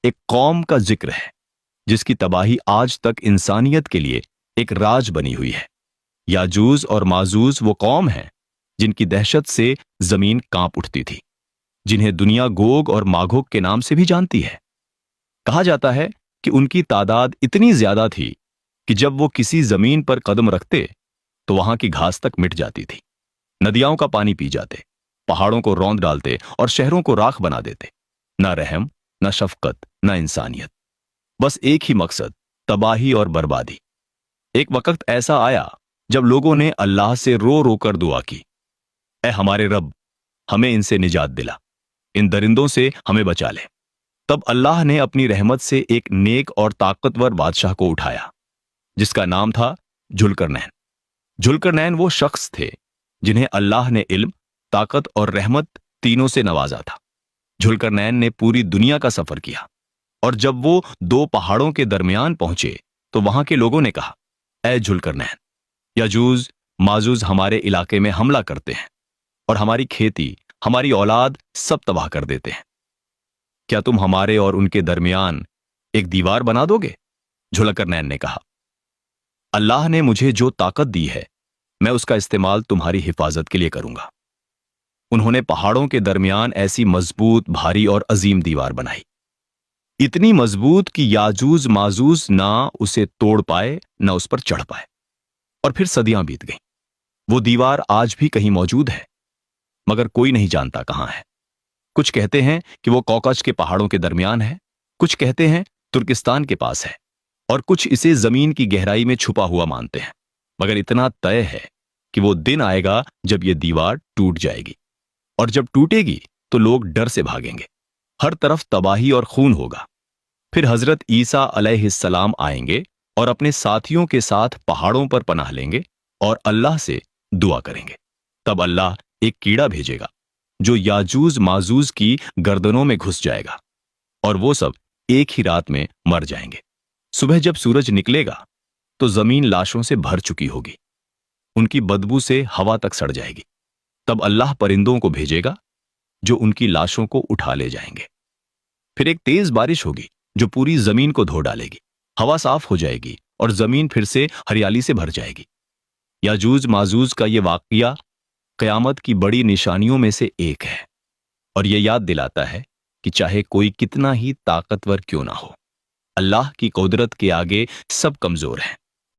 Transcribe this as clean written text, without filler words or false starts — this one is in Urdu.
ایک قوم کا ذکر ہے جس کی تباہی آج تک انسانیت کے لیے ایک راج بنی ہوئی ہے۔ یاجوج اور ماجوج وہ قوم ہیں جن کی دہشت سے زمین کانپ اٹھتی تھی، جنہیں دنیا گوگ اور ماگوگ کے نام سے بھی جانتی ہے۔ کہا جاتا ہے کہ ان کی تعداد اتنی زیادہ تھی کہ جب وہ کسی زمین پر قدم رکھتے تو وہاں کی گھاس تک مٹ جاتی تھی، ندیاؤں کا پانی پی جاتے، پہاڑوں کو روند ڈالتے اور شہروں کو راکھ بنا دیتے۔ نہ رحم، نہ شفقت، نہ انسانیت، بس ایک ہی مقصد، تباہی اور بربادی۔ ایک وقت ایسا آیا جب لوگوں نے اللہ سے رو رو کر دعا کی، اے ہمارے رب، ہمیں ان سے نجات دلا، ان درندوں سے ہمیں بچا لے۔ تب اللہ نے اپنی رحمت سے ایک نیک اور طاقتور بادشاہ کو اٹھایا جس کا نام تھا ذوالقرنین۔ ذوالقرنین وہ شخص تھے جنہیں اللہ نے علم، طاقت اور رحمت تینوں سے نوازا تھا۔ ذوالقرنین نے پوری دنیا کا سفر کیا، اور جب وہ دو پہاڑوں کے درمیان پہنچے تو وہاں کے لوگوں نے کہا، اے ذوالقرنین، یاجوج ماجوج ہمارے علاقے میں حملہ کرتے ہیں اور ہماری کھیتی، ہماری اولاد سب تباہ کر دیتے ہیں۔ کیا تم ہمارے اور ان کے درمیان ایک دیوار بنا دو گے؟ ذوالقرنین نے کہا، اللہ نے مجھے جو طاقت دی ہے میں اس کا استعمال تمہاری حفاظت کے لیے کروں گا۔ انہوں نے پہاڑوں کے درمیان ایسی مضبوط، بھاری اور عظیم دیوار بنائی، اتنی مضبوط کہ یاجوج ماجوج نہ اسے توڑ پائے نہ اس پر چڑھ پائے۔ اور پھر صدیاں بیت گئیں۔ وہ دیوار آج بھی کہیں موجود ہے، مگر کوئی نہیں جانتا کہاں ہے۔ کچھ کہتے ہیں کہ وہ کوکج کے پہاڑوں کے درمیان ہے، کچھ کہتے ہیں ترکستان کے پاس ہے، اور کچھ اسے زمین کی گہرائی میں چھپا ہوا مانتے ہیں۔ مگر اتنا طے ہے کہ وہ دن آئے گا جب یہ دیوار ٹوٹ جائے گی، اور جب ٹوٹے گی تو لوگ ڈر سے bھاگیں گے، ہر طرف تباہی اور خون ہوگا۔ پھر حضرت عیسیٰ علیہ السلام آئیں گے اور اپنے ساتھیوں کے ساتھ پہاڑوں پر پناہ لیں گے اور اللہ سے دعا کریں گے۔ تب اللہ ایک کیڑا بھیجے گا جو یاجوج ماجوج کی گردنوں میں گھس جائے گا، اور وہ سب ایک ہی رات میں مر جائیں گے۔ صبح جب سورج نکلے گا تو زمین لاشوں سے بھر چکی ہوگی، ان کی بدبو سے ہوا تک سڑ جائے گی۔ تب اللہ پرندوں کو بھیجے گا جو ان کی لاشوں کو اٹھا لے جائیں گے۔ پھر ایک تیز بارش ہوگی جو پوری زمین کو دھو ڈالے گی، ہوا صاف ہو جائے گی اور زمین پھر سے ہریالی سے بھر جائے گی۔ یاجوج ماجوج کا یہ واقعہ قیامت کی بڑی نشانیوں میں سے ایک ہے، اور یہ یاد دلاتا ہے کہ چاہے کوئی کتنا ہی طاقتور کیوں نہ ہو، اللہ کی قدرت کے آگے سب کمزور ہیں۔